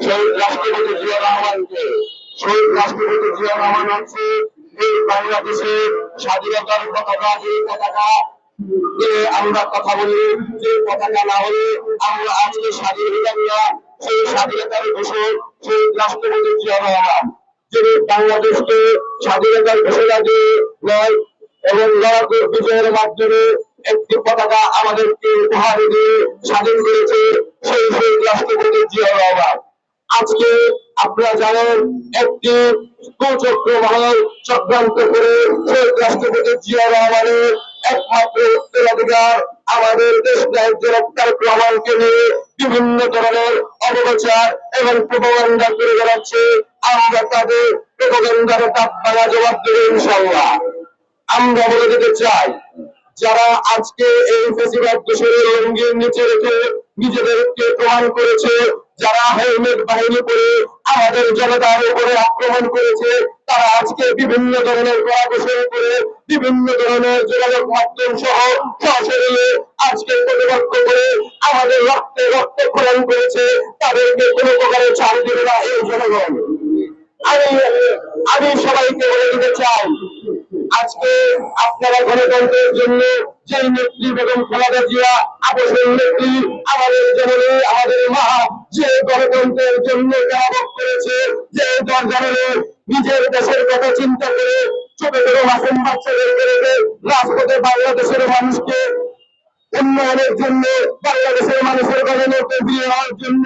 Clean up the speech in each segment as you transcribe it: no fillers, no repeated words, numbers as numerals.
শহীদ রাষ্ট্রপতি জিয়া রহমানকে। শহীদ রাষ্ট্রপতি জিয়া রহমান হচ্ছে এই বাংলাদেশের স্বাধীনতার পতাকা, যে পতাকা আমরা কথা বলি, যে পতাকা না হলে আমরা আজকে স্বাধীন হইলাম না। সেই স্বাধীনতার ঘোষক শহীদ রাষ্ট্রপতি জিয়া রহমান, যিনি বাংলাদেশকে স্বাধীনতার ঘোষণা দিয়ে নয় এবং লড়াকূপ বিজয়ের মাধ্যমে একটি পতাকা আমাদেরকে উপহার দিয়ে স্বাধীন করেছে সেই শহীদ রাষ্ট্রপতি জিয়া রহমান। আজকে আপনারা জানেন একটি কুচক্র মহল চক্রান্ত করে শহীদ রাষ্ট্রপতি জিয়া রহমানের একমাত্র উত্তরাধিকার আমাদের দেশ নায়ক তারেক রহমানকে নিয়ে বিভিন্ন ধরনের অপপ্রচার এবং প্রোপাগান্ডা করে বেড়াচ্ছে। আমরা তাদের প্রোপাগান্ডার দাঁত ভাঙা জবাব দেব ইনশাআল্লাহ। আমরা বলে দিতে চাই, যারা আজকে এই ফেসিবাদ দেশের লঙ্গির নিচে রেখে নিজেদেরকে প্রমাণ করেছে, যারা হেলমেট বাহিনী পরে আমাদের জনতার উপরে আক্রমণ করেছে, তারা আজকে বিভিন্ন ধরনের কলাকৌশল করে বিভিন্ন ধরনের যোগাযোগ মাধ্যম সহ সশরীরে আজকে প্রতিপক্ষ করে আমাদের রক্তে রক্তক্ষরণ করেছে, তাদেরকে কোনো প্রকারে ছাড় দেবে না এই জনগণ। আমি সবাইকে বলে দিতে চাই, আজকে আপনারা গণতন্ত্রের জন্য যে নেত্রী বেগম খালেদা জিয়া আদর্শের নেত্রী, আমাদের জননী, আমাদের মা, যে গণতন্ত্রের জন্য ত্যাগ করেছে, যে দরজারে নিজের দেশের কথা চিন্তা করে ছোট ছোট মাসুম বাচ্চাদেরকে রেখে রাজপথে বাংলাদেশের মানুষকে উন্নয়নের জন্য, বাংলাদেশের মানুষের গণতন্ত্র ফিরিয়ে নেওয়ার জন্য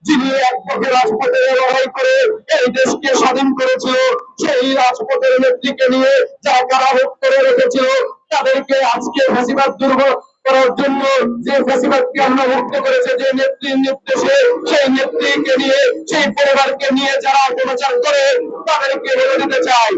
যিনি একপক্ষে রাজপথে লড়াই করে এই দেশকে স্বাধীন করেছিল, সেই রাজপথের নেত্রীকে নিয়ে যারা কারাভোগ করে রেখেছিল, তাদেরকে আজকে ফ্যাসিবাদ দুর্বল করার জন্য, যে ফ্যাসিবাদকে আমরা মুক্ত করেছে যে নেত্রীর নির্দেশে, সেই নেত্রীকে নিয়ে, সেই পরিবারকে নিয়ে যারা অপপ্রচার করে, তাদেরকে বলে দিতে চাই,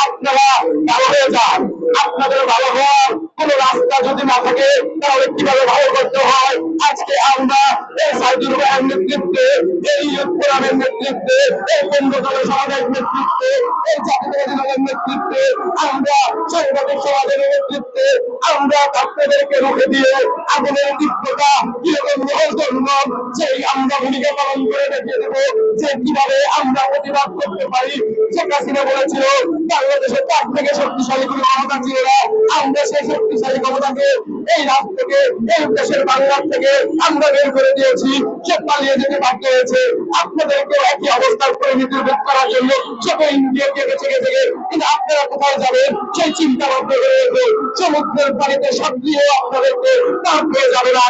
আপনারা ভালো হয়ে যান। আপনাদের ভালো হওয়ার কোন রাস্তা যদি না থাকে, তাহলে কিভাবে ভালো করতে হয়? আজকে আমরা এই সাইদুর ভাইয়ের নেতৃত্বে, এই ফোরামের নেতৃত্বে, এই বন্ধুদল সমাজের নেতৃত্বে, এই জাতীয়তাবাদী দলের নেতৃত্বে, আমরা সাংবাদিক সমাজের নেতৃত্বে আমরা আপনাদেরকে রুখে দিয়ে আগুনের তীব্রতা কিরকম রহস্যময় সেই আমরা ভূমিকা পালন করে দেখিয়ে দেবো যে কিভাবে আমরা প্রতিবাদ করতে পারি। শেখ হাসিনা বলেছিল বাংলাদেশের তার থেকে শক্তিশালী কোনো ক্ষমতা ছিল না, আমরা সেই শক্তিশালী ক্ষমতাকে এই রাত থেকে, এই দেশের বাংলার থেকে আমরা বের করে দিয়েছি। সে পালিয়ে যেতে বাধ্য হয়েছে। আপনাদেরকে একই অবস্থার পরিণতি ভোগ করার জন্য ছোট ইন্ডিয়াকে বেঁচে গেছে, কিন্তু আপনারা কোথায় যাবেন সেই চিন্তা ভাবনা করে সমুদ্রের পানিতে সাপ দিয়ে আপনাদেরকে তাপ হয়ে যাবে না।